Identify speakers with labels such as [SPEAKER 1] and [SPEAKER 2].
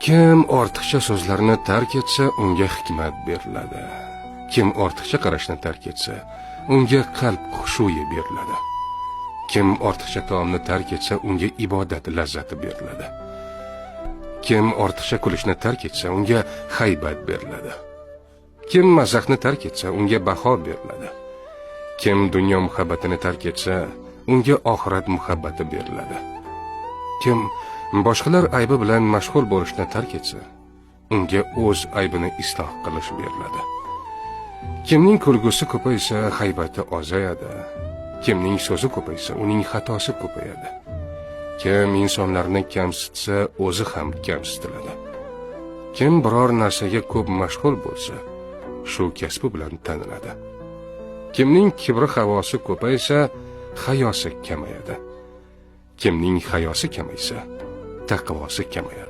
[SPEAKER 1] Kim ortiqcha so'zlarni tark etsa, unga hikmat beriladi. Kim ortiqcha qarashni tark etsa, unga qalb xushuyi beriladi. Kim ortiqcha taomni tark etsa, unga ibodat lazzati beriladi. Kim ortiqcha kulishni tark etsa, unga haybat beriladi. Kim mazahni tark etsa, unga baho beriladi. Kim dunyo muhabbatini tark etsa, unga oxirat muhabbati beriladi. Kim boshqalar aybi bilan mashg'ul bo'lishni tark etsa, unga o'z aybini isloh qilish beriladi. Kimning kulgusi ko'paysa, haybati ozayadi. Kimning so'zi ko'paysa, uning xatosi ko'payadi. Kim insonlarni kamsitsa, o'zi ham kamsitiladi. Kim biror narsaga ko'p mashg'ul bo'lsa, shu kasbi bilan taniladi. Kimning kibri havosi ko'paysa, hayosi kamayadi. Kimning hayosi kamaysa, taqvosi kamayadi.